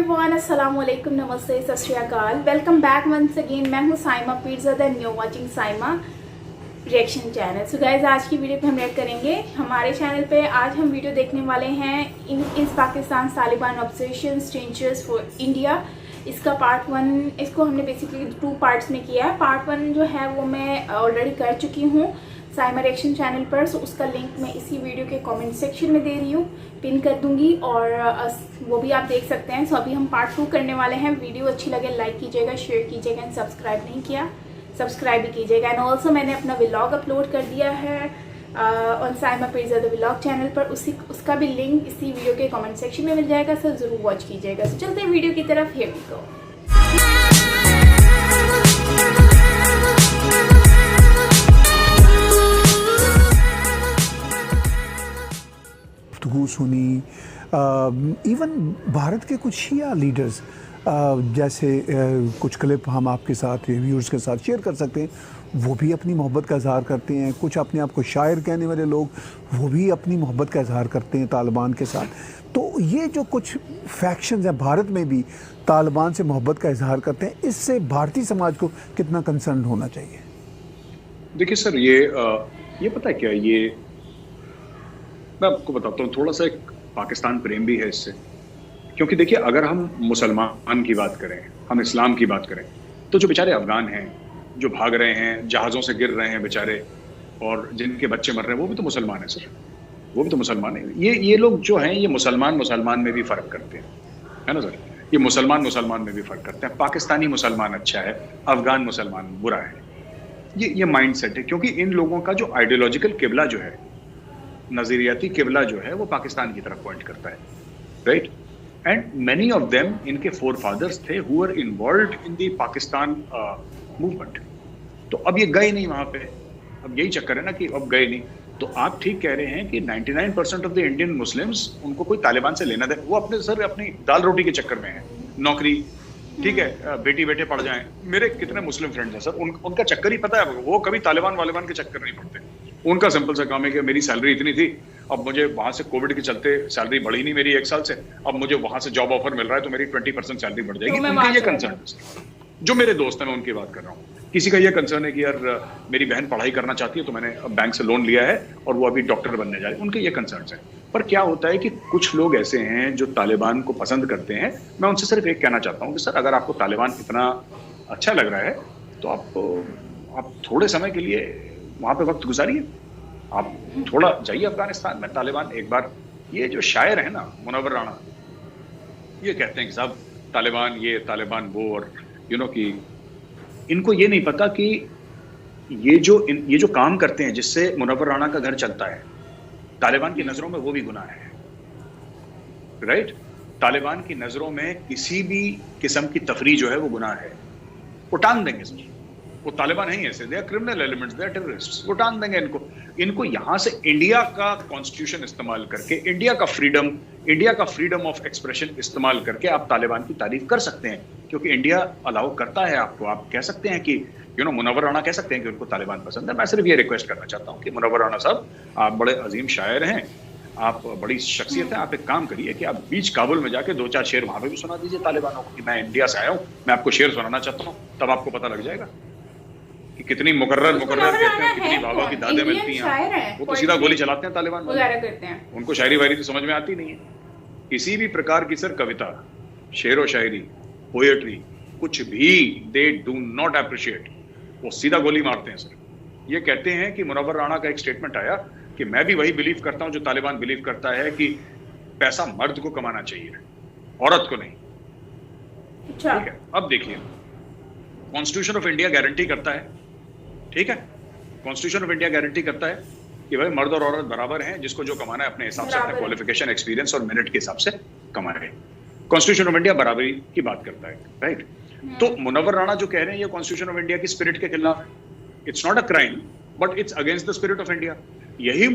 Everyone, अस्सलाम वालेकुम, नमस्ते, सत श्री अकाल। Welcome back once again. मैं हूँ Saima Peerzada and you watching Saima reaction channel. So guys, आज की वीडियो पे हम रिएक्ट करेंगे हमारे चैनल पे। आज हम वीडियो देखने वाले हैं इन Pakistan Taliban obsession dangerous for India. इसका पार्ट 1, इसको हमने बेसिकली 2 पार्ट्स में किया है। पार्ट 1 जो है वो मैं ऑलरेडी कर चुकी हूँ साइमा रिएक्शन चैनल पर। सो उसका लिंक मैं इसी वीडियो के कमेंट सेक्शन में दे रही हूँ, पिन कर दूंगी, और वो भी आप देख सकते हैं। सो अभी हम पार्ट 2 करने वाले हैं। वीडियो अच्छी लगे लाइक कीजिएगा, शेयर कीजिएगा, एंड सब्सक्राइब नहीं किया सब्सक्राइब भी कीजिएगा। एंड ऑल्सो मैंने अपना व्लॉग अपलोड कर दिया है on Saima Pirzada vlog channel पर। उसका भी लिंक इसी वीडियो के कमेंट सेक्शन में मिल जाएगा। सो ज़रूर वॉच कीजिएगा। सो चलते हैं वीडियो की तरफ। Here we go. सुनी इवन भारत के कुछ शिया लीडर्स जैसे कुछ क्लिप हम आपके साथ व्यूअर्स के साथ शेयर कर सकते हैं, वो भी अपनी मोहब्बत का इजहार करते हैं। कुछ अपने आप को शायर कहने वाले लोग, वो भी अपनी मोहब्बत का इजहार करते हैं तालिबान के साथ। तो ये जो कुछ फैक्शंस हैं भारत में भी तालिबान से मोहब्बत का इजहार करते हैं, इससे भारतीय समाज को कितना कंसर्न होना चाहिए? देखिए सर, ये पता है क्या, ये मैं आपको बताता हूँ। थोड़ा सा एक पाकिस्तान प्रेम भी है इससे, क्योंकि देखिए अगर हम मुसलमान की बात करें, हम इस्लाम की बात करें, तो जो बेचारे अफगान हैं जो भाग रहे हैं, जहाज़ों से गिर रहे हैं बेचारे, और जिनके बच्चे मर रहे हैं, वो भी तो मुसलमान हैं सर, वो भी तो मुसलमान हैं। ये लोग जो हैं ये मुसलमान में भी फ़र्क करते हैं, है ना सर। ये मुसलमान में भी फ़र्क करते हैं। पाकिस्तानी मुसलमान अच्छा है, अफगान मुसलमान बुरा है। ये माइंड सेट है, क्योंकि इन लोगों का जो आइडियोलॉजिकल किबला जो है, नजरियाती किबला जो है, वो पाकिस्तान की तरफ पॉइंट करता है, right. And many of them, इनके फोर फादर्स थे who were involved in the Pakistan movement. तो अब ये गए नहीं वहां पे, अब यही चक्कर है ना कि अब गए नहीं। तो आप ठीक कह रहे हैं कि 99% ऑफ द इंडियन मुस्लिम्स, उनको कोई तालिबान से लेना दे, वो अपनी दाल रोटी के चक्कर में है, नौकरी, ठीक है, बेटी बेटे पढ़ जाएं। मेरे कितने मुस्लिम फ्रेंड्स हैं सर, उनका चक्कर ही पता है, वो कभी तालिबान वालिबान के चक्कर नहीं पड़ते। उनका सिंपल सा काम है कि मेरी सैलरी इतनी थी, अब मुझे वहां से कोविड के चलते सैलरी बढ़ी नहीं मेरी 1 साल से, अब मुझे वहां से जॉब ऑफर मिल रहा है तो मेरी 20% सैलरी बढ़ जाएगी। उनका ये कंसर्न है, जो मेरे दोस्त हैं मैं उनकी बात कर रहा हूँ। किसी का ये कंसर्न है कि यार मेरी बहन पढ़ाई करना चाहती है तो मैंने बैंक से लोन लिया है और वो अभी डॉक्टर बनने जा रही है, उनके ये कंसर्न है। पर क्या होता है कि कुछ लोग ऐसे हैं जो तालिबान को पसंद करते हैं। मैं उनसे सिर्फ एक कहना चाहता हूँ कि सर, अगर आपको तालिबान इतना अच्छा लग रहा है तो आप थोड़े समय के लिए वहां पे वक्त गुजारिए। आप थोड़ा जाइए अफगानिस्तान में, तालिबान एक बार। ये जो शायर है ना मुनव्वर राणा, ये कहते हैं कि साहब तालिबान ये तालिबान वो, और कि इनको ये नहीं पता कि ये जो काम करते हैं जिससे मुनव्वर राणा का घर चलता है, तालिबान की नजरों में वो भी गुनाह है, राइट। तालिबान की नजरों में किसी भी किस्म की तफरीह जो है वो गुनाह है। वो टांग देंगे सर, वो तालिबान नहीं ऐसे, they are criminal elements, they are terrorists. वो टांग देंगे इनको यहां से इंडिया का कॉन्स्टिट्यूशन इस्तेमाल करके, इंडिया का फ्रीडम ऑफ एक्सप्रेशन इस्तेमाल करके आप तालिबान की तारीफ कर सकते हैं, क्योंकि इंडिया अलाउ करता है आपको। आप कह सकते हैं कि मुनव्वर राणा कह सकते हैं कि उनको तालिबान पसंद है। मैं सिर्फ ये रिक्वेस्ट करना चाहता हूँ कि मुनव्वर राणा साहब, आप बड़े अजीम शायर हैं, आप बड़ी शख्सियत है, आप एक काम करिए कि आप बीच काबुल में जाके 2-4 शेर वहां पे भी सुना दीजिए तालिबानों को कि मैं इंडिया से आया हूँ, मैं आपको शेर सुनाना चाहता हूँ। तब आपको पता लग जाएगा कि कितनी मुकर्रर कहते हैं, कितनी बाबा की दादें मिलती हैं। वो तो सीधा गोली चलाते हैं तालिबान वगैरह करते हैं, उनको शायरी वायरी तो समझ में आती नहीं है। किसी भी प्रकार की सर कविता, शेरो शायरी, पोएट्री, कुछ भी दे डू नॉट अप्रिशिएट, वो सीधा गोली मारते हैं सर। ये कहते हैं कि मुनव्वर राणा का एक स्टेटमेंट आया कि मैं भी वही बिलीव करता हूं जो तालिबान बिलीव करता है कि पैसा मर्द को कमाना चाहिए, औरत को नहीं। ठीक है, अब देखिए, कॉन्स्टिट्यूशन ऑफ इंडिया गारंटी करता है, ठीक है, कॉन्स्टिट्यूशन ऑफ इंडिया गारंटी करता है कि भाई मर्द और औरत बराबर हैं, जिसको जो कमाना है अपने हिसाब से, अपने क्वालिफिकेशन, एक्सपीरियंस और मेरिट के हिसाब से कमाए। कॉन्स्टिट्यूशन ऑफ इंडिया बराबरी की बात करता है, राइट। तो मुनव्वर राणा जो कह रहे हैं ये कॉन्स्टिट्यूशन ऑफ इंडिया की स्पिरिट के खिलाफ है। It's not a crime, but it's against the spirit of India. यही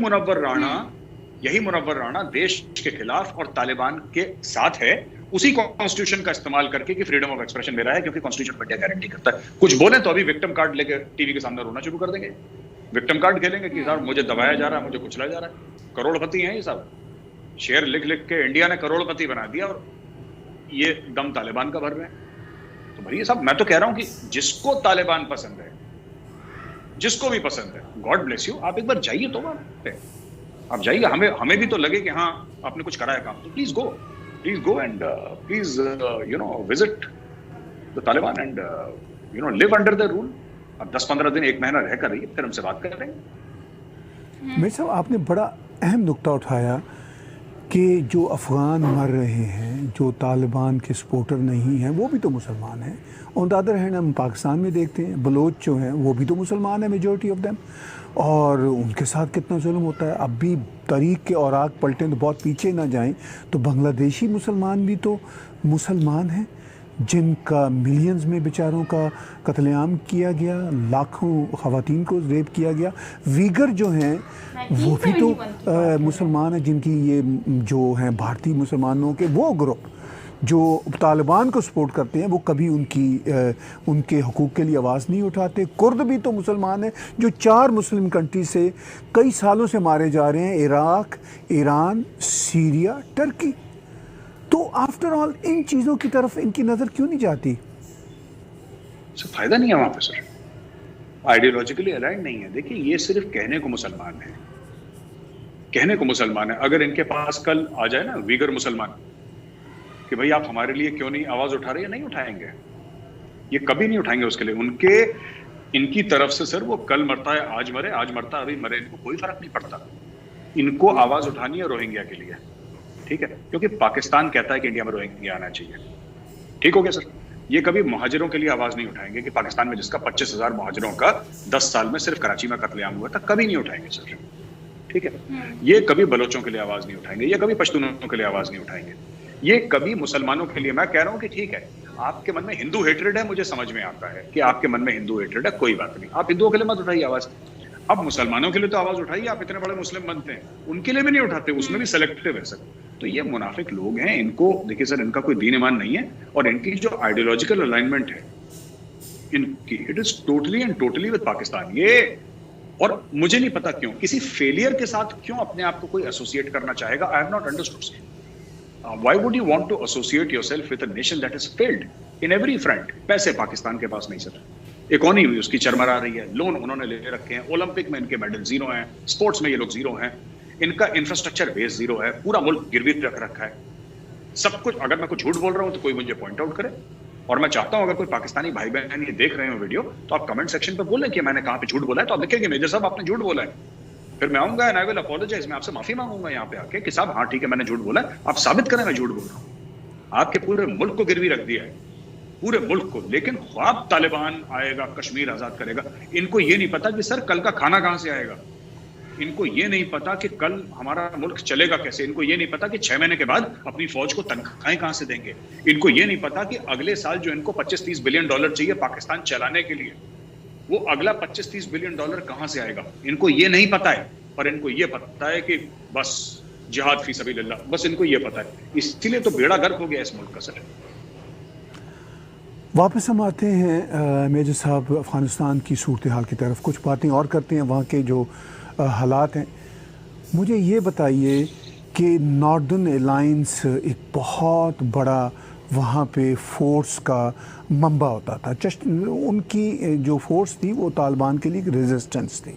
मुनव्वर राणा देश के खिलाफ और तालिबान के साथ है, उसी कॉन्स्टिट्यूशन का इस्तेमाल करके कि फ्रीडम ऑफ एक्सप्रेशन मेरा है, क्योंकि कॉन्स्टिट्यूशन ऑफ इंडिया गारंटी करता है। कुछ बोले तो अभी विक्टिम कार्ड लेकर टीवी के सामने रोना शुरू कर देंगे, विक्टिम कार्ड खेलेंगे कि साहब मुझे दबाया जा रहा है, मुझे कुचला जा रहा है। करोड़पति हैं ये सब, शेयर लिख लिख के इंडिया ने करोड़पति बना दिया, और ये दम तालिबान का भर रहे हैं। तो भैया साहब, मैं तो कह रहा हूं कि जिसको तालिबान पसंद है, जिसको भी पसंद है, गॉड ब्लेस यू, आप एक बार जाइए तो वहां पे, आप जाइए। हमें भी तो लगे कि हाँ आपने कुछ करा है काम, तो please go and please visit the Taliban and live under the rule. अब 10-15 दिन, 1 महीना रहकर रहिए, फिर हमसे बात करेंगे। मेरे साहब, आपने बड़ा अहम नुक्ता उठाया कि जो अफ़गान मर रहे हैं, जो तालिबान के सपोर्टर नहीं हैं, वो भी तो मुसलमान हैं। ऑन द अदर हैंड हम पाकिस्तान में देखते हैं बलोच जो हैं वो भी तो मुसलमान हैं, मेजॉरिटी ऑफ देम, और उनके साथ कितना जुल्म होता है। अब भी तारीख के औराक पलटें तो बहुत पीछे ना जाएं, तो बांग्लादेशी मुसलमान भी तो मुसलमान हैं जिनका मिलियंस में बेचारों का कत्लेआम किया गया, लाखों ख़वातीन को रेप किया गया। वीगर जो हैं वो भी तो मुसलमान हैं, जिनकी ये जो हैं भारतीय मुसलमानों के वो ग्रुप जो तालिबान को सपोर्ट करते हैं, वो कभी उनके हकूक़ के लिए आवाज़ नहीं उठाते। कुर्द भी तो मुसलमान हैं जो 4 मुस्लिम कंट्री से कई सालों से मारे जा रहे हैं, इराक, ईरान, सीरिया, टर्की। तो आफ्टर ऑल इन चीज़ों की तरफ इनकी नज़र क्यों नहीं जाती? सर फायदा नहीं है वहां पे, सर आइडियोलॉजिकली अलाइंड नहीं है। देखिए, ये सिर्फ कहने को मुसलमान है, कहने को मुसलमान है। अगर इनके पास कल आ जाए ना वीगर मुसलमान कि भाई आप हमारे लिए क्यों नहीं आवाज उठा रहे हैं, नहीं उठाएंगे, ये कभी नहीं उठाएंगे उसके लिए। इनकी तरफ से सर वो कल मरता है आज मरे, आज मरता है अभी मरे, इनको कोई फर्क नहीं पड़ता। इनको आवाज उठानी है रोहिंग्या के लिए, ठीक है, क्योंकि पाकिस्तान कहता है कि इंडिया में रोहिंग्या आना चाहिए। ठीक हो गया सर। ये कभी मुहाजिरों के लिए आवाज नहीं उठाएंगे कि पाकिस्तान में जिसका 25,000 मुहाजिरों का 10 साल में सिर्फ कराची में कत्लेआम हुआ था, कभी नहीं उठाएंगे सर, ठीक है। ये कभी बलोचों के लिए आवाज नहीं उठाएंगे, ये कभी पश्तूनों के लिए आवाज नहीं उठाएंगे, ये कभी मुसलमानों के लिए। मैं कह रहा हूं कि ठीक है, आपके मन में हिंदू हेट्रेड है, मुझे समझ में आता है कि आपके मन में हिंदू हेट्रेड है, कोई बात नहीं, आप हिंदुओं के लिए मत उठाइए आवाज। अब मुसलमानों के लिए तो आवाज उठाइए, आप इतने बड़े मुस्लिम बनते हैं, उनके लिए भी नहीं उठाते, उसमें भी सेलेक्टिव है सर। तो ये मुनाफिक लोग हैं, इनको देखिए सर, इनका कोई दीन ईमान नहीं है, और इनकी जो आइडियोलॉजिकल अलाइनमेंट है इनकी, it is totally and totally with Pakistan. ये, और मुझे नहीं पता क्यों किसी फेलियर के साथ क्यों अपने आप को कोई एसोसिएट करना चाहेगा। I have not understood. Why would you want to associate yourself with a nation that has failed in every front? पैसे पाकिस्तान के पास नहीं सर, इकोनॉमी उसकी चरमरा रही है, लोन उन्होंने ले रखे हैं, ओलंपिक में इनके मेडल जीरो हैं, स्पोर्ट्स में ये लोग जीरो हैं, इनका इंफ्रास्ट्रक्चर बेस जीरो है, पूरा मुल्क गिरवी रख रखा है, सब कुछ। अगर मैं कुछ झूठ बोल रहा हूं तो कोई मुझे पॉइंट आउट करे, और मैं चाहता हूं अगर कोई पाकिस्तानी भाई बहन ये देख रहे हो वीडियो, तो आप कमेंट सेक्शन पे बोलें कि मैंने कहां पे झूठ बोला है, तो आप लिखेंगे मेजर साहब आपने झूठ बोला है, फिर मैं आऊंगा एंड आई विल अपोलोजाइज, मैं आपसे माफी मांगूंगा यहाँ पे आके कि साहब हाँ ठीक है मैंने झूठ बोला है, आप साबित करें मैं झूठ बोल रहा हूँ। आपके पूरे मुल्क को गिरवी रख दिया है, पूरे मुल्क को, लेकिन ख्वाब तालिबान आएगा, कश्मीर आजाद करेगा, इनको ये नहीं पता कि सर कल का खाना कहां से आएगा, इनको ये नहीं पता कि कल हमारा मुल्क चलेगा कैसे, इनको ये नहीं पता कि 6 महीने के बाद अपनी फौज को तनख्वाहें कहां से देंगे, इनको ये नहीं पता कि अगले साल जो इनको 25-30 बिलियन डॉलर चाहिए पाकिस्तान चलाने के लिए, वो अगला 25-30 बिलियन डॉलर कहां से आएगा, इनको ये नहीं पता है। और इनको ये पता है कि बस जिहाद फी सबीलिल्लाह, बस इनको ये पता है, इसीलिए तो बेड़ा गर्क हो गया इस मुल्क का सर। वापस हम आते हैं मेजर साहब अफ़गानिस्तान की सूरत हाल की तरफ, कुछ बातें और करते हैं वहाँ के जो हालात हैं। मुझे ये बताइए कि नॉर्दर्न अलायंस एक बहुत बड़ा वहाँ पे फोर्स का मंबा होता था, उनकी जो फोर्स थी वो तालिबान के लिए रेजिस्टेंस थी।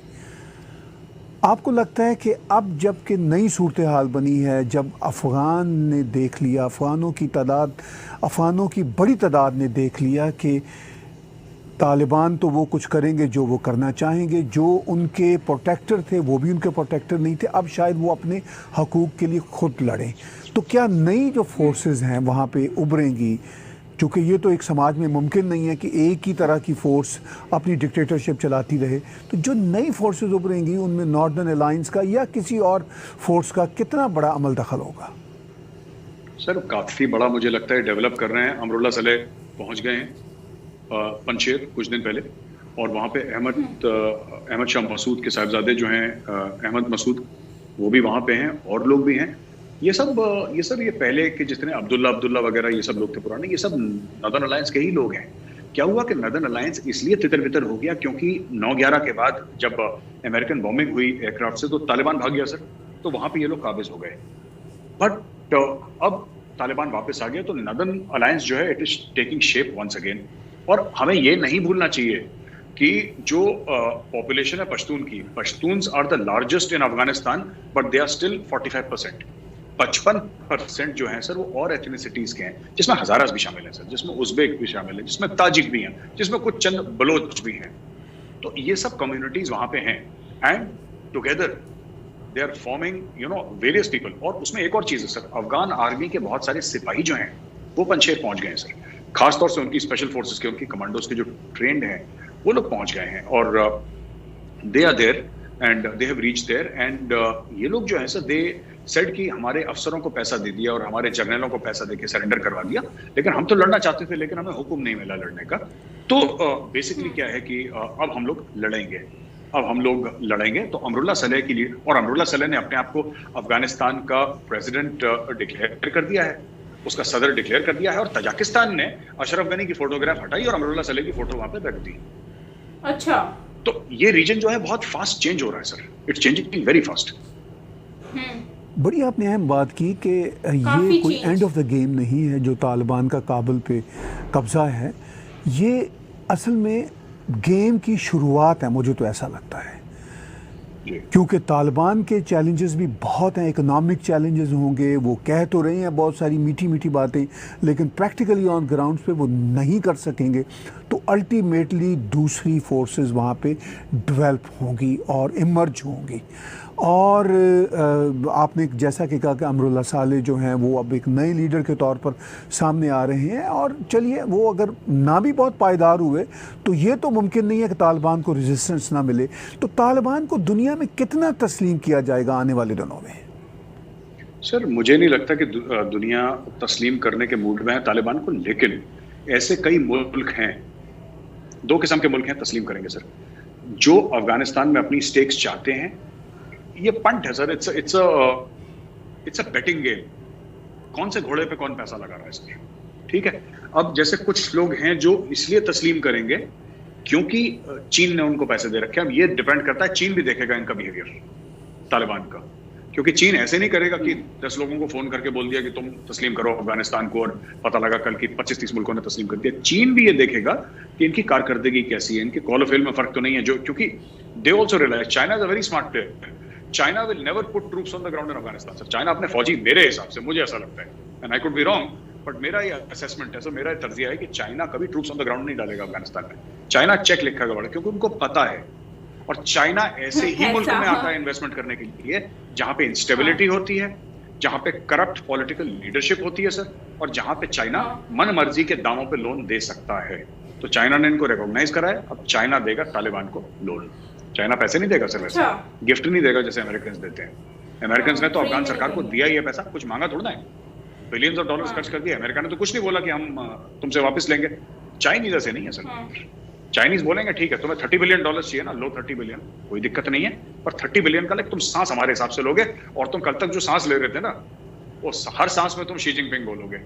आपको लगता है कि अब जब कि नई सूरत हाल बनी है, जब अफ़गान ने देख लिया, अफ़गानों की बड़ी तादाद ने देख लिया कि तालिबान तो वो कुछ करेंगे जो वो करना चाहेंगे, जो उनके प्रोटेक्टर थे वो भी उनके प्रोटेक्टर नहीं थे, अब शायद वो अपने हकूक़ के लिए खुद लड़ें, तो क्या नई जो फोर्सेस हैं वहाँ पे उभरेंगी? क्योंकि ये तो एक समाज में मुमकिन नहीं है कि एक ही तरह की फ़ोर्स अपनी डिक्टेटरशिप चलाती रहे, तो जो नई फोर्सेस उभरेंगी उनमें नॉर्दर्न अलायंस का या किसी और फोर्स का कितना बड़ा अमल दखल होगा? सर काफ़ी बड़ा मुझे लगता है डेवलप कर रहे हैं। अमरुल्लाह सलेह पहुँच गए हैं पंजशेर कुछ दिन पहले, और वहाँ पे अहमद शाह मसूद के साहिबजादे जो हैं अहमद मसूद, वो भी वहाँ पे हैं, और लोग भी हैं। ये पहले के जितने अब्दुल्ला वगैरह ये सब लोग थे पुराने, ये सब नॉर्दर्न अलायंस के ही लोग हैं। क्या हुआ कि नॉर्दर्न अलायंस इसलिए तितर बितर हो गया क्योंकि 9/11 के बाद जब अमेरिकन बॉम्बिंग हुई एयरक्राफ्ट से, तो तालिबान भाग गया सर, तो वहाँ पे ये लोग काबिज हो गए। बट अब तालिबान वापस आ गया, तो नदन अलायंस जो है it is taking shape once again. और हमें ये नहीं भूलना चाहिए कि जो पॉपुलेशन है पश्तून की, Pashtuns are the largest in Afghanistan but they are still 45%। 55% जो है सर वो और एथनिसिटीज के हैं, जिसमें हजारास भी शामिल हैं सर, जिसमें उज़्बेक भी शामिल है, जिसमें ताजिक भी हैं, जिसमें कुछ चंद बलोच भी हैं। तो ये सब कम्युनिटीज वहां पे हैं and together they are forming various people. और उसमें एक और चीज है सर, अफगान आर्मी के बहुत सारे सिपाही जो हैं वो पंजशेर पहुंच गए हैं सर, खासतौर से उनकी स्पेशल फोर्सेस के, उनकी कमांडोज के जो ट्रेंड हैं वो लोग पहुंच गए हैं और they are there and they have reached there and ये लोग जो है सर दे सेड कि हमारे अफसरों को पैसा दे दिया और हमारे जर्नलों को पैसा देके सरेंडर करवा दिया, लेकिन हम तो लड़ना चाहते थे लेकिन हमें हुक्म नहीं मिला लड़ने का। तो बेसिकली क्या है कि अब हम लोग लड़ेंगे, अब हम लोग लड़ेंगे। तो अमरुल्लाह सलेह की लीड, और अमरुल्लाह सलेह ने अपने आप को अफगानिस्तान का प्रेसिडेंट डिक्लेयर कर दिया है, उसका सदर डिक्लेयर कर दिया है। और तजाकिस्तान ने अशरफ गनी की फोटोग्राफ हटाई और अमरुल्लाह सलेह की फोटो वहां पे रख दी। अच्छा, तो ये रीजन जो है बहुत फास्ट चेंज हो रहा है sir, it's changing very fast. बड़ी आपने अहम बात की कि ये कोई एंड ऑफ द गेम नहीं है जो तालिबान का काबुल पे कब्जा है, ये असल में गेम की शुरुआत है, मुझे तो ऐसा लगता है। क्योंकि तालिबान के चैलेंजेस भी बहुत हैं, इकोनॉमिक चैलेंजेस होंगे, वो कह तो रहे हैं बहुत सारी मीठी मीठी बातें, लेकिन प्रैक्टिकली ऑन ग्राउंड पे वो नहीं कर सकेंगे। तो अल्टीमेटली दूसरी फोर्सेस वहाँ पे डेवलप होंगी और इमर्ज होंगी। और आपने जैसा कि कहा कि अमरुल्लाह सालेह जो हैं वो अब एक नए लीडर के तौर पर सामने आ रहे हैं, और चलिए वो अगर ना भी बहुत पायदार हुए तो ये तो मुमकिन नहीं है कि तालिबान को रेजिस्टेंस ना मिले। तो तालिबान को दुनिया में कितना तस्लीम किया जाएगा आने वाले दिनों में? सर मुझे नहीं लगता कि दुनिया तस्लीम करने के मूड में है तालिबान को, लेकिन ऐसे कई मुल्क हैं, दो किस्म के मुल्क हैं तस्लीम करेंगे सर, जो अफगानिस्तान में अपनी स्टेक्स चाहते हैं। ये पंट है sir, it's a betting game, कौन से घोड़े पे कौन पैसा लगा रहा है इसमें, ठीक है। अब जैसे कुछ लोग हैं जो इसलिए तस्लीम करेंगे क्योंकि चीन ने उनको पैसे दे रखे हैं। अब ये डिपेंड करता है, चीन भी देखेगा इनका बिहेवियर तालिबान का, क्योंकि चीन ऐसे नहीं करेगा कि 10 लोगों को फोन करके बोल दिया कि तुम तस्लीम करो अफगानिस्तान को, और पता लगा कल की 25-30 मुल्कों ने तस्लीम कर दिया। चीन भी ये देखेगा कि इनकी कारकर्दगी कैसी है, इनके कॉल ऑफ फेल में फर्क तो नहीं है, जो क्योंकि they also realize China is a very smart player. China will never put troops on the ground in Afghanistan sir. China अपने फौजी, मेरे हिसाब से, मुझे ऐसा लगता है, and I could be wrong, but मेरा ये असेसमेंट है सर, मेरा तर्जिया है कि चाइना कभी ट्रूप्स ऑन द ग्राउंड नहीं डालेगा अफगानिस्तान में। चाइना चेक लिखा गया, क्योंकि उनको पता है। और चाइना ऐसे ही मुल्कों में आता है इन्वेस्टमेंट करने के लिए जहां पे इंस्टेबिलिटी होती है, जहां पे करप्ट पॉलिटिकल लीडरशिप होती है सर, और जहां पे चाइना मन मर्जी के दामों पे लोन दे सकता है। तो चाइना ने इनको रिकॉग्नाइज करा है, अब चाइना देगा तालिबान को लोन। चाइना पैसे नहीं देगा सर, वैसे गिफ्ट नहीं देगा जैसे अमेरिकन देते हैं। अमेरिकन ने तो अफगान सरकार को दिया ही है पैसा, कुछ मांगा थोड़ा है, बिलियंस ऑफ डॉलर्स खर्च कर दिया। अमेरिका ने तो कुछ नहीं बोला कि हम तुमसे वापस लेंगे। चाइनीज ऐसे नहीं है सर, चाइनीज बोलेंगे ठीक है तुम्हें $30 बिलियन चाहिए ना, लो 30 बिलियन, कोई दिक्कत नहीं है, पर 30 बिलियन का तुम सांस हमारे हिसाब से लोगे, और तुम कल तक जो सांस ले रहे थे ना, वो हर सांस में तुम शी जिनपिंग बोलोगे,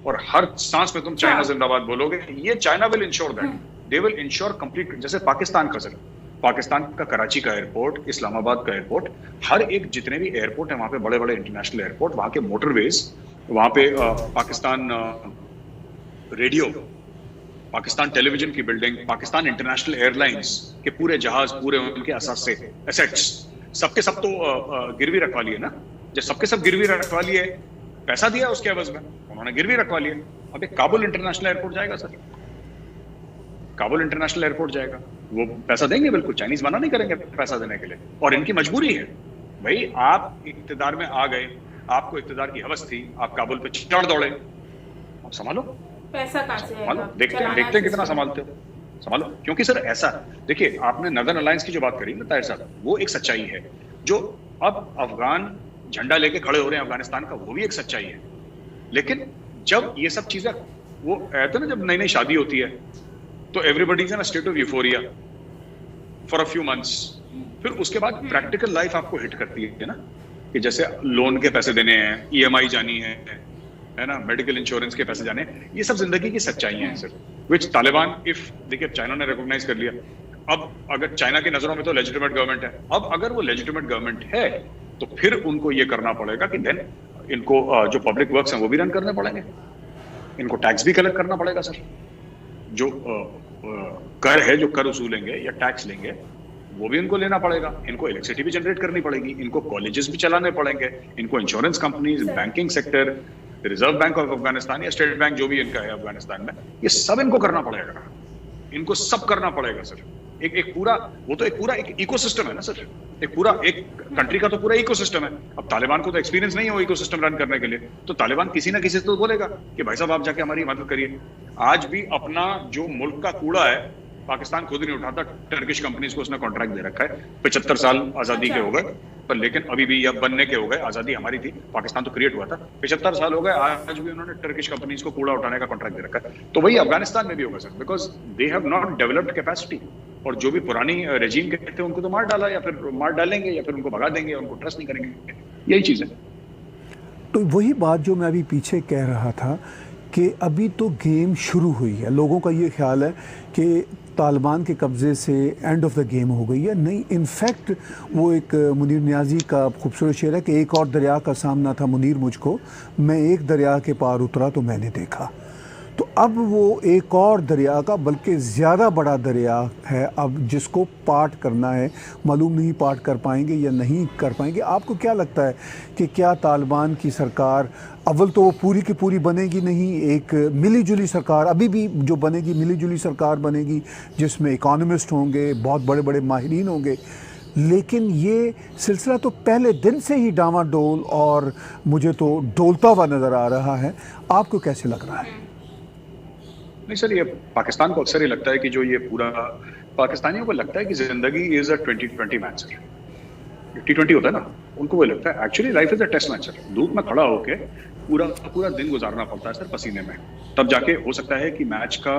और हर सांस में तुम चाइना जिंदाबाद बोलोगे। ये China will ensure that, they will ensure complete. जैसे पाकिस्तान का सर, पाकिस्तान का कराची का एयरपोर्ट, इस्लामाबाद का एयरपोर्ट, हर एक जितने भी एयरपोर्ट है वहां पे, बड़े बड़े इंटरनेशनल एयरपोर्ट, वहां के मोटरवेज, वहां पे पाकिस्तान रेडियो, पाकिस्तान टेलीविजन की बिल्डिंग, पाकिस्तान इंटरनेशनल एयरलाइंस के पूरे जहाज, पूरे उनके एसेट्स सबके सब तो गिरवी रखवा लिए ना। जब सबके सब गिरवी रखवा लिए, पैसा दिया उसके एवज में, उन्होंने गिरवी रखवा लिए। अब एक काबुल इंटरनेशनल एयरपोर्ट जाएगा सर, काबुल इंटरनेशनल एयरपोर्ट जाएगा, वो पैसा देंगे बिल्कुल, चाइनीज मना नहीं करेंगे पैसा देने के लिए, और इनकी मजबूरी है भाई। आप इक्तिदार में आ गए, आपको इक्तिदार की हवस थी, आप काबुल पे चढ़ दौड़े, अब संभालो, पैसा कहां से आएगा? देखते हैं कितना संभालते हो, संभालो। क्योंकि सर ऐसा, देखिए आपने नदर्न अलायंस की जो बात करी ना ताहिर साहब, वो एक सच्चाई है। जो अब अफगान झंडा लेके खड़े हो रहे हैं अफगानिस्तान का, वो भी एक सच्चाई है। लेकिन जब ये सब चीजें, वो कहते हैं ना, जब नई नई शादी होती है तो everybody is in a state of euphoria for a few months, फिर उसके बाद प्रैक्टिकल लाइफ आपको हिट करती है ना, कि जैसे लोन के पैसे देने हैं, EMI जानी है ना, मेडिकल इंश्योरेंस के पैसे जाने, ये सब जिंदगी की सच्चाइयां हैं सर, विच तालिबान, इफ देखिए चाइना ने रिकॉग्नाइज कर लिया। अब अगर चाइना की नजरों में तो लेजिटिमेट गवर्नमेंट है, अब अगर वो लेजिटिमेट गवर्नमेंट है तो फिर उनको ये करना पड़ेगा कि देन इनको जो पब्लिक वर्क्स हैं वो भी रन करने पड़ेंगे, इनको टैक्स भी कलेक्ट करना पड़ेगा सर। जो कर है, जो कर वसूलेंगे या टैक्स लेंगे वो भी इनको लेना पड़ेगा, इनको इलेक्ट्रिसिटी भी जनरेट करनी पड़ेगी, इनको कॉलेजेस भी चलाने पड़ेंगे, इनको insurance companies, banking sector, reserve bank of Afghanistan या स्टेट बैंक जो भी इनका है अफगानिस्तान में, ये सब इनको करना पड़ेगा, इनको सब करना पड़ेगा सर। एक पूरा, वो तो एक पूरा एक इकोसिस्टम है ना सर, एक पूरा एक कंट्री का तो पूरा इकोसिस्टम है। अब तालिबान को तो एक्सपीरियंस नहीं है वो इकोसिस्टम रन करने के लिए, तो तालिबान किसी ना किसी से तो बोलेगा कि भाई साहब आप जाके हमारी मदद करिए। आज भी अपना जो मुल्क का कूड़ा है पाकिस्तान खुद नहीं उठाता, टर्किश कंपनीज को उसने कॉन्ट्रैक्ट दे रखा है। 75 साल आजादी के हो गए, पर लेकिन अभी भी अब बनने के हो गए, आजादी हमारी थी, पाकिस्तान तो क्रिएट हुआ था, 75 साल हो गए, आज भी उन्होंने टर्किश कंपनीज को कूड़ा उठाने का कॉन्ट्रैक्ट दे रखा है। तो वही अफगानिस्तान में भी होगा sir, because they have not developed capacity, और जो भी पुरानी रेजीम के थे उनको तो मार डाला, या फिर मार डालेंगे, या फिर उनको भगा देंगे, उनको ट्रस्ट नहीं करेंगे, यही चीज है। तो वही बात जो मैं अभी पीछे कह रहा था कि अभी तो गेम शुरू हुई है, लोगों का ये ख्याल है कि तालिबान के कब्ज़े से एंड ऑफ द गेम हो गई है। नहीं, इनफैक्ट वो एक मुनीर नियाज़ी का खूबसूरत शेर है कि एक और दरिया का सामना था मुनीर मुझको, मैं एक दरिया के पार उतरा तो मैंने देखा। तो अब वो एक और दरिया का, बल्कि ज़्यादा बड़ा दरिया है अब, जिसको पार करना है। मालूम नहीं पार कर पाएंगे या नहीं कर पाएंगे। आपको क्या लगता है कि क्या तालिबान की सरकार, अव्वल तो वो पूरी की पूरी बनेगी नहीं, एक मिली जुली सरकार अभी भी जो बनेगी, मिली जुली सरकार बनेगी जिसमें इकोनॉमिस्ट होंगे, बहुत बड़े बड़े माहिरीन होंगे, लेकिन ये सिलसिला तो पहले दिन से ही डामाडोल और मुझे तो डोलता हुआ नज़र आ रहा है। आपको कैसे लग रहा है? नहीं सर, ये पाकिस्तान को अक्सर ये लगता है कि जो ये पूरा, पाकिस्तानियों को लगता है कि जिंदगी is a 2020 match sir, T20 होता है ना, उनको वो लगता है। Actually life is a test match sir. धूप में खड़ा होके पूरा दिन गुजारना पड़ता है सर पसीने में, तब जाके हो सकता है कि मैच का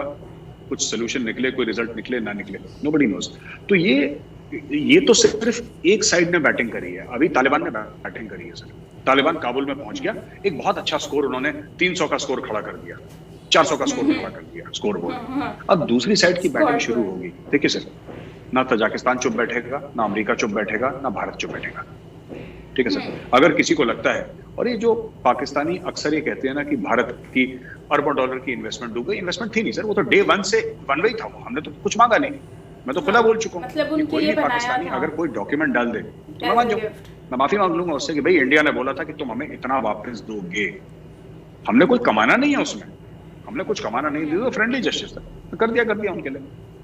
कुछ सोल्यूशन निकले, कोई रिजल्ट निकले ना निकले, नोबडी नोज। तो ये तो सिर्फ एक साइड ने बैटिंग करी है, अभी तालिबान ने बैटिंग करी है सर। तालिबान काबुल में पहुंच गया, एक बहुत अच्छा स्कोर उन्होंने 300 का स्कोर खड़ा कर दिया, 400 का स्कोर खड़ा कर दिया स्कोर बोर्ड। अब दूसरी साइड की बैटिंग शुरू होगी। देखिए सर, ना तजाकिस्तान चुप बैठेगा, ना अमेरिका चुप बैठेगा, ना भारत चुप बैठेगा। ठीक है सर, अगर किसी को लगता है, और ये जो पाकिस्तानी अक्सर ये कहते हैं ना कि भारत की अरबों डॉलर की इन्वेस्टमेंट डूब गई, इन्वेस्टमेंट थी नहीं सर, वो तो डे वन से वन वे था, हमने तो कुछ मांगा नहीं। मैं तो खुला बोल चुका हूँ मतलब कि कोई भी पाकिस्तानी अगर कोई डॉक्यूमेंट डाल दे तो मैं मान जाऊँ, मैं माफी मांग लूंगा उससे कि भाई इंडिया ने बोला था कि तुम हमें इतना वापस दोगे, हमने कोई कमाना नहीं है उसमें, हमने कुछ कमाना नहीं दिया, फ्रेंडली जस्टिस था, कर दिया उनके लिए।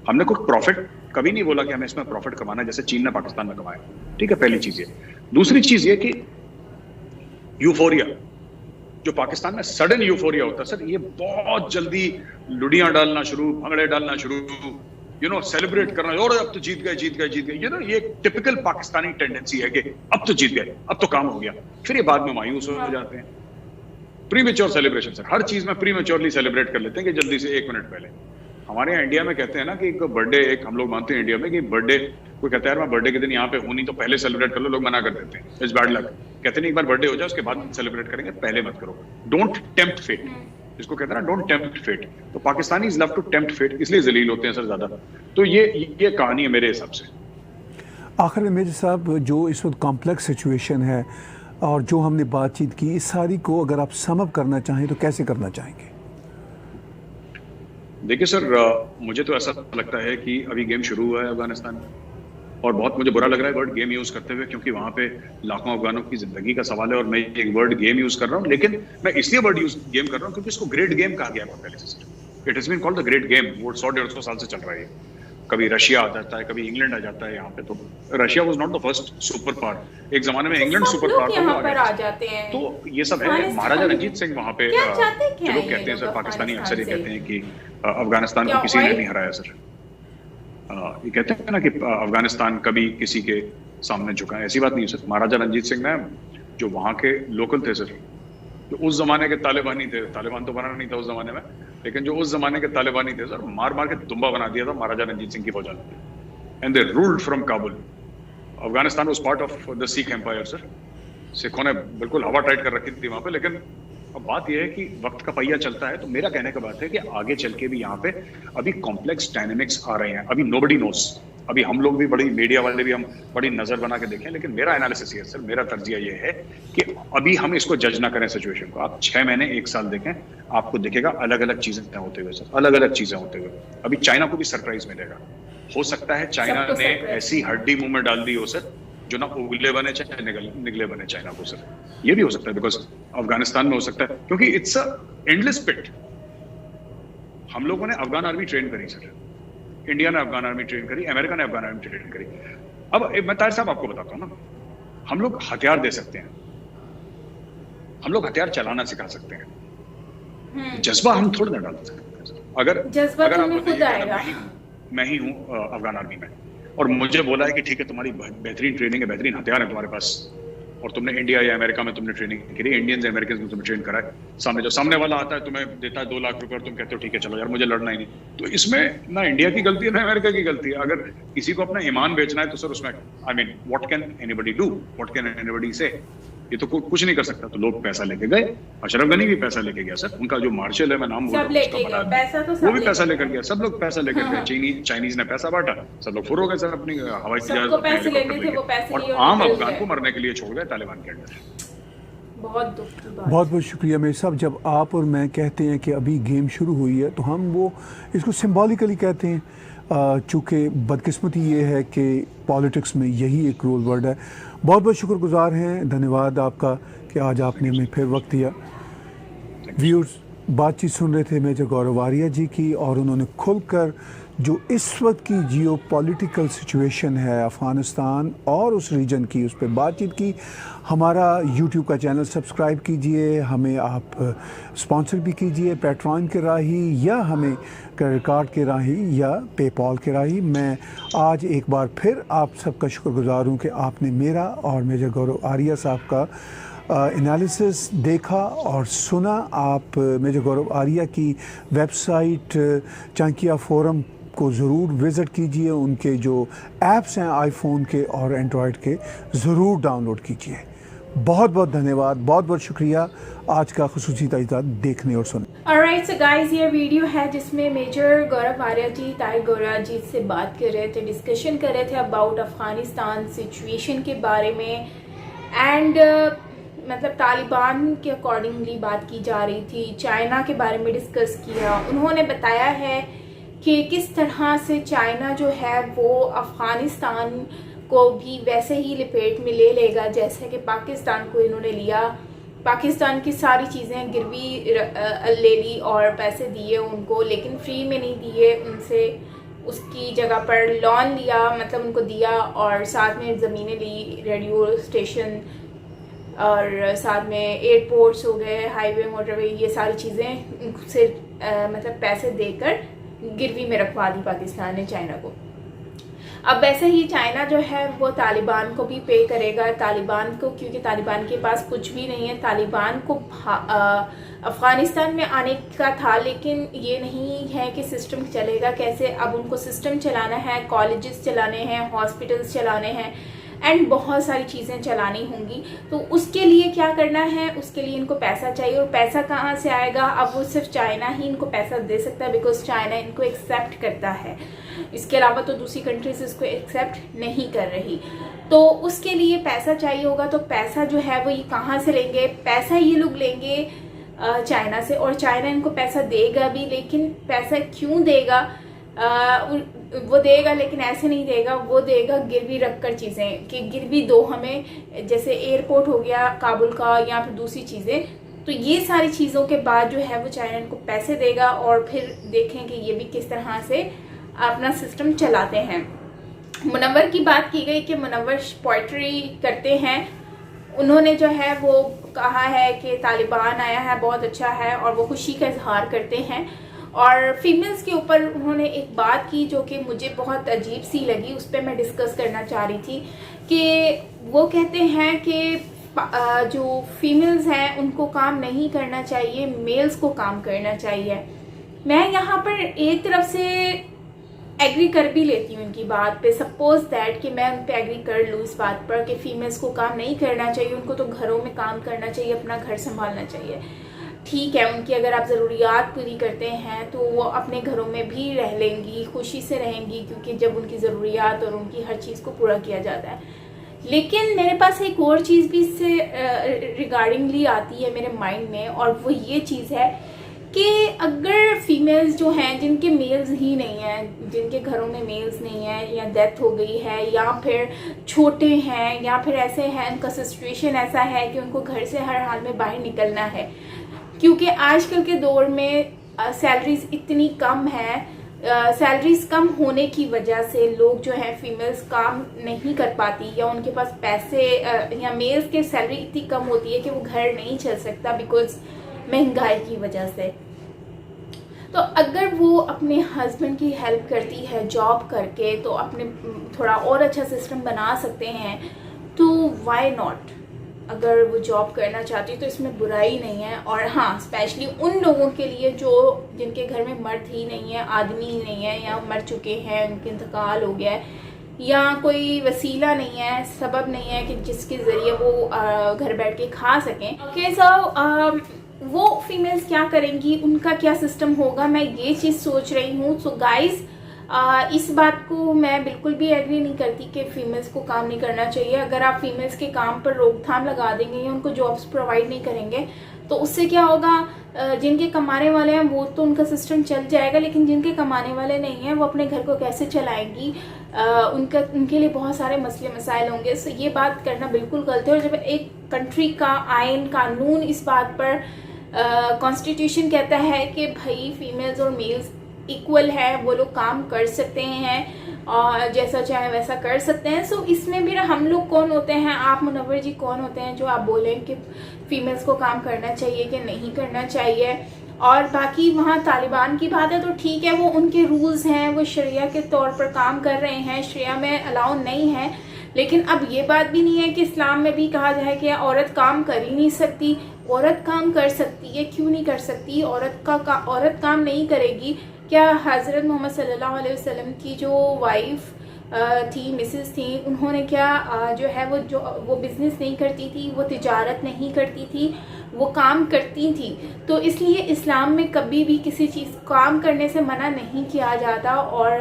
हमने कुछ प्रॉफिट कभी नहीं बोला कि हमें इसमें प्रॉफिट कमाना है, जैसे चीन ने पाकिस्तान में कमाया। ठीक है, पहली चीज ये। दूसरी चीज ये कि यूफोरिया, जो पाकिस्तान में सडन यूफोरिया होता है सर, ये बहुत जल्दी लुडियां डालना शुरू, भंगड़े डालना शुरू, सेलिब्रेट करना, और अब तो जीत गए, ये टिपिकल पाकिस्तानी टेंडेंसी है कि अब तो जीत गए, अब तो काम हो गया, फिर ये बाद में मायूस हो जाते हैं। प्रीमेच्योर सेलिब्रेशन सर, हर चीज में प्रीमेच्योरली सेलिब्रेट कर लेते हैं कि जल्दी से 1 मिनट पहले। हमारे यहाँ इंडिया में कहते हैं ना कि बर्थडे, एक हम लोग मानते हैं इंडिया में कि बर्थडे, कोई कहता है यार मैं बर्थडे के दिन यहाँ पे हूँ नहीं तो पहले सेलिब्रेट कर लो, लोग मना कर देते हैं, इट्स बैड लक। कहते नहीं, एक बार बर्थडे हो जाए उसके बाद सेलिब्रेट करेंगे, पहले मत करो। डोंट टेम्प्ट फेट, जिसको कहते हैं ना डोंट टेम्प्ट फेट। तो Pakistani love to tempt fate, इसलिए जलील होते हैं सर ज्यादा। तो ये कहानी है मेरे हिसाब से। आखिर में मेजर साहब, जो इस वक्त कॉम्प्लेक्स सिचुएशन है और जो हमने बातचीत की, इस सारी को अगर आप सम अप करना चाहें तो कैसे करना चाहेंगे? देखिए सर, मुझे तो ऐसा लगता है कि अभी गेम शुरू हुआ है अफगानिस्तान में, और बहुत मुझे बुरा लग रहा है वर्ड गेम यूज करते हुए, क्योंकि वहां पे लाखों अफगानों की जिंदगी का सवाल है, और मैं एक वर्ड गेम यूज कर रहा हूँ, लेकिन मैं इसलिए वर्ड यूज गेम कर रहा हूँ क्योंकि इसको ग्रेट गेम कहा गया है पहले से। It has been called the great game, वो 100-150 साल से चल रहा है। कभी रशिया आ जाता है, कभी इंग्लैंड आ जाता है यहाँ पे। तो Russia was not the first super power, एक जमाने में इंग्लैंड सुपर पावर था, तो ये सब है। महाराजा रंजीत सिंह वहाँ पे, जो लोग कहते हैं सर, पाकिस्तानी अक्सर ये कहते हैं कि अफगानिस्तान को किसी ने नहीं हराया सर। ये कहते हैं ना कि अफगानिस्तान कभी किसी के सामने झुका, ऐसी बात नहीं है सर। महाराजा रंजीत सिंह ने, जो वहाँ के लोकल थे सर, जो उस जमाने के तालिबानी थे, तालिबान तो बना नहीं था उस जमाने में, लेकिन जो उस जमाने के तालिबानी थे सर, मार के दुम्बा बना दिया था महाराजा रंजीत सिंह की फौजा ने, and they ruled from Kabul. Afghanistan was part of the Sikh empire sir. सिखों ने बिल्कुल हवा टाइट कर रखी थी वहां पे, लेकिन अब बात यह है कि वक्त का पहिया चलता है, तो मेरा कहने का बात है कि आगे चल के भी यहाँ पे अभी कॉम्प्लेक्स डायनेमिक्स आ रहे हैं, अभी नोबडी नोस, अभी हम लोग भी बड़ी मीडिया वाले भी हम बड़ी नजर बना के देखें, लेकिन मेरा एनालिसिस ये सर, मेरा तर्जिया ये है कि अभी हम इसको जज ना करें सिचुएशन को। आप 6 महीने 1 साल देखें, आपको दिखेगा अलग अलग चीजें होते हुए सर, अलग अलग चीजें होते हुए। अभी चाइना को भी सरप्राइज मिलेगा, हो सकता है चाइना ने ऐसी हड्डी मुंह में डाल दी हो सर जो ना उगले बने चाहे निगले बने चाइना को सर, ये भी हो सकता है, बिकॉज अफगानिस्तान में हो सकता है, क्योंकि इट्स अ एंडलेस पिट। हम लोगों ने अफगान आर्मी ट्रेन करी सर, इंडिया ने अफगान आर्मी ट्रेन करी, अमेरिका ने अफगान आर्मी ट्रेन करी। अब मैं ताहिर साहब आपको बताता हूँ ना, हम लोग हथियार दे सकते हैं, हम लोग हथियार चलाना सिखा सकते हैं, जज्बा हम थोड़ा ना डाल सकते हैं सर। अगर आपको खुद आएगा, मैं ही हूँ अफगान आर्मी में, और मुझे बोला है कि ठीक है तुम्हारी बेहतरीन ट्रेनिंग है, बेहतरीन हथियार है तुम्हारे पास, और तुमने इंडिया या अमेरिका में तुमने ट्रेनिंग करी, इंडियंस या अमेरिकन में तुमने ट्रेन करा है, सामने जो सामने वाला आता है तुम्हें देता है 2 लाख रुपए और तुम कहते हो ठीक है चलो यार मुझे लड़ना ही नहीं, तो इसमें ना इंडिया की गलती है ना अमेरिका की गलती है। अगर किसी को अपना ईमान बेचना है तो सर उसमें I mean what can anybody do, what can anybody से, ये तो कुछ नहीं कर सकता। तो लोग पैसा लेके गए, अशरफ गनी भी पैसा लेके गया सर, उनका जो मार्शल है मैं नाम बोल रहा हूं वो भी पैसा लेकर गया, सब लोग पैसा लेकर गए, चाइनीज ने पैसा बांटा, सब लोग फुर हो गए सर अपनी हवाई जहाज, और आम अफगान को मरने के लिए छोड़ गए तालिबान के अंडर। बहुत दुख की बात। बहुत बहुत शुक्रिया मेरे साहब। जब आप और मैं कहते हैं कि अभी गेम शुरू हुई है तो हम वो इसको सिंबॉलिकली कहते हैं, चूँकि बदकिस्मती ये है कि पॉलिटिक्स में यही एक रोल वर्ड है। बहुत बहुत शुक्रगुजार हैं, धन्यवाद आपका कि आज आपने हमें फिर वक्त दिया। व्यूअर्स बातचीत सुन रहे थे मेजर गौरव आर्या जी की, और उन्होंने खुलकर जो इस वक्त की जियो पॉलिटिकल सिचुएशन है अफ़गानिस्तान और उस रीजन की, उस पर बातचीत की। हमारा यूट्यूब का चैनल सब्सक्राइब कीजिए, हमें आप स्पॉन्सर भी कीजिए पैट्रॉन के राही, या हमें क्रेडिट कार्ड के राही, या पेपॉल के राही। मैं आज एक बार फिर आप सबका शुक्रगुजार हूँ कि आपने मेरा और मेजर गौरव आर्या साहब का एनालिसिस देखा और सुना। आप मेजर गौरव आर्या की वेबसाइट चांकिया फोरम को ज़रूर विज़िट कीजिए, उनके जो ऐप्स हैं आईफोन के और एंड्रॉयड के ज़रूर डाउनलोड कीजिए। बहुत बहुत धन्यवाद, बहुत बहुत शुक्रिया आज का ख़ुसूसी ताज़ा देखने और सुनने। ऑलराइट सो गाइस, ये वीडियो है जिसमें मेजर गौरव आर्या जी ताई गौरा जी से बात कर रहे थे, डिस्कशन कर रहे थे अबाउट अफ़गानिस्तान सिचुएशन के बारे में, एंड मतलब तालिबान के अकॉर्डिंगली बात की जा रही थी, चाइना के बारे में डिस्कस किया। उन्होंने बताया है कि किस तरह से चाइना जो है वो अफ़गानिस्तान को भी वैसे ही लपेट में ले लेगा जैसे कि पाकिस्तान को इन्होंने लिया। पाकिस्तान की सारी चीज़ें गिरवी ले ली और पैसे दिए उनको, लेकिन फ्री में नहीं दिए उनसे, उसकी जगह पर लोन लिया, मतलब उनको दिया, और साथ में ज़मीनें ली, रेडियो स्टेशन, और साथ में एयरपोर्ट्स हो गए, हाईवे, मोटरवे, ये सारी चीज़ें उनसे मतलब पैसे देकर गिरवी में रखवा दी पाकिस्तान ने चाइना को। अब वैसे ही चाइना जो है वो तालिबान को भी पे करेगा, तालिबान को, क्योंकि तालिबान के पास कुछ भी नहीं है। तालिबान को अफ़गानिस्तान में आने का था, लेकिन ये नहीं है कि सिस्टम चलेगा कैसे। अब उनको सिस्टम चलाना है, कॉलेजेस चलाने हैं, हॉस्पिटल्स चलाने हैं, एंड बहुत सारी चीज़ें चलानी होंगी। तो उसके लिए क्या करना है, उसके लिए इनको पैसा चाहिए, और पैसा कहाँ से आएगा। अब वो सिर्फ चाइना ही इनको पैसा दे सकता है, बिकॉज चाइना इनको एक्सेप्ट करता है, इसके अलावा तो दूसरी कंट्रीज इसको एक्सेप्ट नहीं कर रही। तो उसके लिए पैसा चाहिए होगा, तो पैसा जो है वो ये कहाँ से लेंगे, पैसा ये लोग लेंगे चाइना से, और चाइना इनको पैसा देगा भी। लेकिन पैसा क्यों देगा, वो देगा लेकिन ऐसे नहीं देगा, वो देगा गिरवी रखकर चीज़ें, कि गिरवी दो हमें, जैसे एयरपोर्ट हो गया काबुल का, या फिर दूसरी चीज़ें। तो ये सारी चीज़ों के बाद जो है वो चाइना इनको पैसे देगा, और फिर देखें कि ये भी किस तरह से अपना सिस्टम चलाते हैं। मुनव्वर की बात की गई कि मुनव्वर पोइट्री करते हैं, उन्होंने जो है वो कहा है कि तालिबान आया है बहुत अच्छा है, और वो खुशी का इजहार करते हैं। और फीमेल्स के ऊपर उन्होंने एक बात की जो कि मुझे बहुत अजीब सी लगी, उस पर मैं डिस्कस करना चाह रही थी, कि वो कहते हैं कि जो फीमेल्स हैं उनको काम नहीं करना चाहिए, मेल्स को काम करना चाहिए। मैं यहाँ पर एक तरफ से एग्री कर भी लेती हूँ इनकी बात पे, सपोज दैट कि मैं उन पे एग्री कर लूँ इस बात पर कि फीमेल्स को काम नहीं करना चाहिए, उनको तो घरों में काम करना चाहिए, अपना घर संभालना चाहिए। ठीक है, उनकी अगर आप ज़रूरियात पूरी करते हैं तो वो अपने घरों में भी रह लेंगी, खुशी से रहेंगी, क्योंकि जब उनकी ज़रूरियात और उनकी हर चीज़ को पूरा किया जाता है। लेकिन मेरे पास एक और चीज़ भी इससे रिगार्डिंगली आती है मेरे माइंड में, और वो ये चीज़ है कि अगर फीमेल्स जो हैं जिनके मेल्स ही नहीं हैं, जिनके घरों में मेल्स नहीं हैं, या डेथ हो गई है, या फिर छोटे हैं, या फिर ऐसे हैं उनका सिचुएशन ऐसा है कि उनको घर से हर हाल में बाहर निकलना है, क्योंकि आजकल के दौर में सैलरीज इतनी कम है, सैलरीज कम होने की वजह से लोग जो है फीमेल्स काम नहीं कर पाती, या उनके पास पैसे या मेल्स के सैलरी इतनी कम होती है कि वो घर नहीं चल सकता बिकॉज महंगाई की वजह से। तो अगर वो अपने हस्बैंड की हेल्प करती है जॉब करके, तो अपने थोड़ा और अच्छा सिस्टम बना सकते हैं, तो व्हाई नॉट। अगर वो जॉब करना चाहती है तो इसमें बुराई नहीं है। और हाँ, स्पेशली उन लोगों के लिए जो जिनके घर में मर्द ही नहीं है, आदमी ही नहीं है, या मर चुके हैं, उनके इंतकाल हो गया है, या कोई वसीला नहीं है, सबब नहीं है कि जिसके ज़रिए वो घर बैठ के खा सकें। ओके, सो वो फीमेल्स क्या करेंगी, उनका क्या सिस्टम होगा, मैं ये चीज़ सोच रही हूँ। सो गाइज, इस बात को मैं बिल्कुल भी एग्री नहीं करती कि फीमेल्स को काम नहीं करना चाहिए। अगर आप फीमेल्स के काम पर रोकथाम लगा देंगे या उनको जॉब्स प्रोवाइड नहीं करेंगे तो उससे क्या होगा, जिनके कमाने वाले हैं वो तो उनका सिस्टम चल जाएगा, लेकिन जिनके कमाने वाले नहीं हैं वो अपने घर को कैसे चलाएंगी, उनके लिए बहुत सारे मसले मसाइल होंगे। सो ये बात करना बिल्कुल गलत है। और जब एक कंट्री का आयन कानून इस बात पर कॉन्स्टिट्यूशन कहता है कि भाई फीमेल्स और मेल्स इक्वल है, वो लोग काम कर सकते हैं और जैसा चाहे वैसा कर सकते हैं। सो इसमें भी हम लोग कौन होते हैं, आप मुनव्वर जी कौन होते हैं जो आप बोलें कि फीमेल्स को काम करना चाहिए कि नहीं करना चाहिए। और बाकी वहाँ तालिबान की बात है तो ठीक है, वो उनके रूल्स हैं, वो शरिया के तौर पर काम कर रहे हैं, शरिया में अलाउ नहीं है। लेकिन अब ये बात भी नहीं है कि इस्लाम में भी कहा जाए कि औरत काम कर ही नहीं सकती। औरत काम कर सकती है, क्यों नहीं कर सकती। औरत काम नहीं करेगी क्या? हज़रत मोहम्मद सल्लल्लाहु अलैहि वसल्लम की जो वाइफ थी, मिसेस थी, उन्होंने क्या जो है वो बिज़नेस नहीं करती थी, वो तिजारत नहीं करती थी, वो काम करती थी। तो इसलिए इस्लाम में कभी भी किसी चीज़ काम करने से मना नहीं किया जाता। और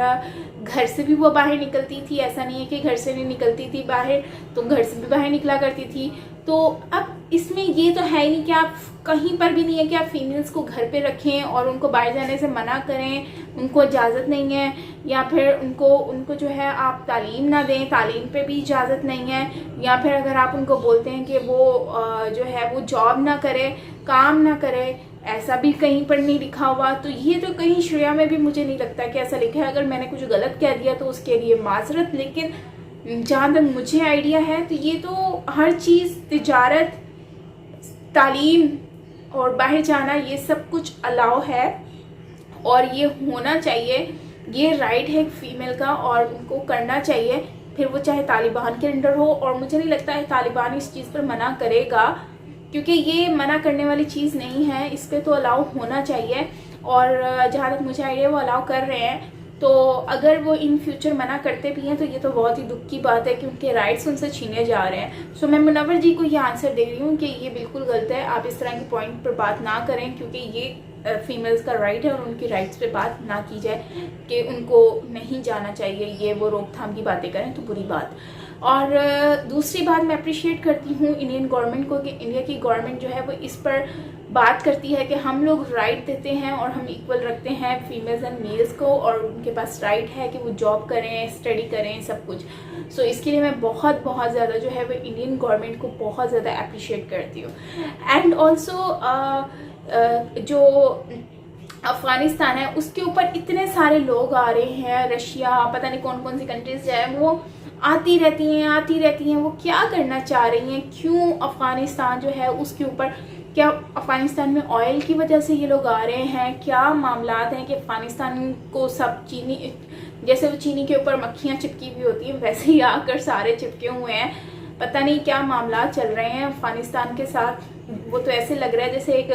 घर से भी वो बाहर निकलती थी, ऐसा नहीं है कि घर से नहीं निकलती थी बाहर, तो घर से भी बाहर निकला करती थी। तो अब इसमें ये तो है ही नहीं कि आप कहीं पर भी नहीं है कि आप फीमेल्स को घर पे रखें और उनको बाहर जाने से मना करें, उनको इजाज़त नहीं है, या फिर उनको जो है आप तालीम ना दें, तालीम पे भी इजाज़त नहीं है, या फिर अगर आप उनको बोलते हैं कि वो जो है वो जॉब ना करे, काम ना करे, ऐसा भी कहीं पर नहीं लिखा हुआ। तो ये तो कहीं शरिया में भी मुझे नहीं लगता कि ऐसा लिखा है। अगर मैंने कुछ गलत कह दिया तो उसके लिए माजरत, लेकिन जहाँ तक मुझे आइडिया है तो ये तो हर चीज़, तिजारत, तालीम और बाहर जाना, ये सब कुछ अलाउ है और ये होना चाहिए। ये राइट है एक फीमेल का और उनको करना चाहिए, फिर वो चाहे तालिबान के अंडर हो। और मुझे नहीं लगता है तालिबान इस चीज़ पर मना करेगा, क्योंकि ये मना करने वाली चीज़ नहीं है, इस पर तो अलाउ होना चाहिए। और जहाँ तक मुझे आइडिया वो अलाउ कर रहे हैं। तो अगर वो इन फ्यूचर मना करते भी हैं तो ये तो बहुत ही दुख की बात है कि उनके राइट्स उनसे छीने जा रहे हैं। सो मैं मुनव्वर जी को ये आंसर दे रही हूँ कि ये बिल्कुल गलत है, आप इस तरह के पॉइंट पर बात ना करें, क्योंकि ये फीमेल्स का राइट है और उनकी राइट्स पे बात ना की जाए कि उनको नहीं जाना चाहिए, ये वो रोकथाम की बातें करें तो बुरी बात। और दूसरी बात, मैं अप्रिशिएट करती हूँ इंडियन गवर्नमेंट को कि इंडिया की गवर्नमेंट जो है वो इस पर बात करती है कि हम लोग राइट देते हैं और हम इक्वल रखते हैं फीमेल्स एंड मेल्स को, और उनके पास राइट है कि वो जॉब करें, स्टडी करें, सब कुछ। सो इसके लिए मैं बहुत ज़्यादा जो है वो इंडियन गवर्नमेंट को बहुत ज़्यादा अप्रिशिएट करती हूँ। एंड ऑल्सो जो अफ़गानिस्तान है उसके ऊपर इतने सारे लोग आ रहे हैं, रशिया, पता नहीं कौन कौन सी कंट्रीज है, वो आती रहती हैं। वो क्या करना चाह रही हैं, क्यों अफ़गानिस्तान जो है उसके ऊपर, क्या अफ़गानिस्तान में ऑयल की वजह से ये लोग आ रहे हैं, क्या मामलात हैं कि अफ़गानिस्तान को सब चीनी, जैसे वो चीनी के ऊपर मक्खियाँ चिपकी हुई होती हैं वैसे ही आकर सारे चिपके हुए हैं। पता नहीं क्या मामला चल रहे हैं अफ़गानिस्तान के साथ। वो तो ऐसे लग रहा है जैसे एक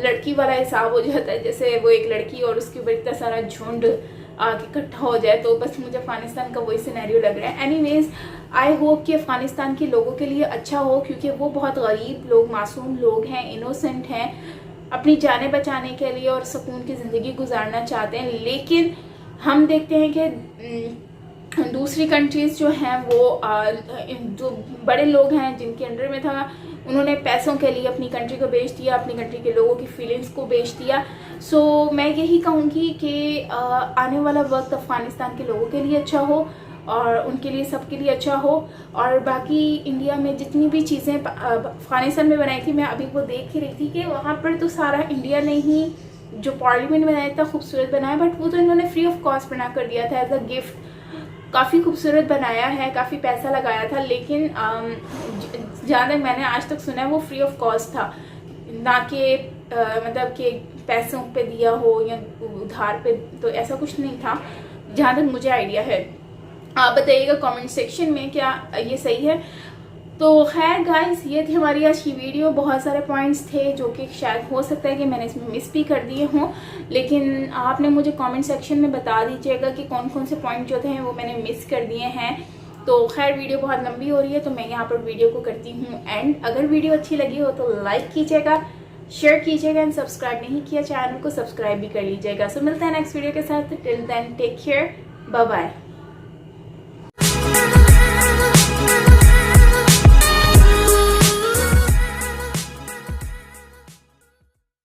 लड़की वाला हिसाब हो जाता है, जैसे वो एक लड़की और उसके ऊपर इतना सारा झुंड इकट्ठा हो जाए, तो बस मुझे अफगानिस्तान का वही सिनेरियो लग रहा है। एनीवेज आई होप कि अफगानिस्तान के लोगों के लिए अच्छा हो, क्योंकि वो बहुत गरीब लोग, मासूम लोग हैं, इनोसेंट हैं, अपनी जानें बचाने के लिए और सुकून की ज़िंदगी गुजारना चाहते हैं। लेकिन हम देखते हैं कि दूसरी कंट्रीज़ जो हैं वो जो बड़े लोग हैं जिनके अंडर में था, उन्होंने पैसों के लिए अपनी कंट्री को बेच दिया, अपनी कंट्री के लोगों की फीलिंग्स को बेच दिया। सो मैं यही कहूँगी कि आने वाला वक्त अफ़गानिस्तान के लोगों के लिए अच्छा हो और उनके लिए, सबके लिए अच्छा हो। और बाकी इंडिया में जितनी भी चीज़ें अफ़गानिस्तान में बनाई थी, मैं अभी वो देख ही रही थी कि वहाँ पर तो सारा इंडिया ने ही जो पार्लियामेंट बनाया इतना खूबसूरत बनाया, बट वो तो इन्होंने फ्री ऑफ कॉस्ट बना कर दिया था एज अ गिफ्ट। काफ़ी खूबसूरत बनाया है, काफ़ी पैसा लगाया था, लेकिन जहाँ तक मैंने आज तक सुना है वो फ्री ऑफ कॉस्ट था, ना कि मतलब कि पैसों पे दिया हो या उधार पे, तो ऐसा कुछ नहीं था जहाँ तक मुझे आइडिया है। आप बताइएगा कमेंट सेक्शन में क्या ये सही है। तो खैर गाइस, ये थी हमारी आज की वीडियो। बहुत सारे पॉइंट्स थे जो कि शायद हो सकता है कि मैंने इसमें मिस भी कर दिए हों, लेकिन आपने मुझे कमेंट सेक्शन में बता दीजिएगा कि कौन कौन से पॉइंट जो थे वो मैंने मिस कर दिए हैं। तो खैर वीडियो बहुत लंबी हो रही है, तो मैं यहाँ पर वीडियो को करती हूँ एंड। अगर वीडियो अच्छी लगी हो तो लाइक कीजिएगा, शेयर कीजिएगा एंड सब्सक्राइब नहीं किया चैनल को सब्सक्राइब भी कर लीजिएगा। सो मिलते हैं नेक्स्ट वीडियो के साथ। Till then take care, bye bye.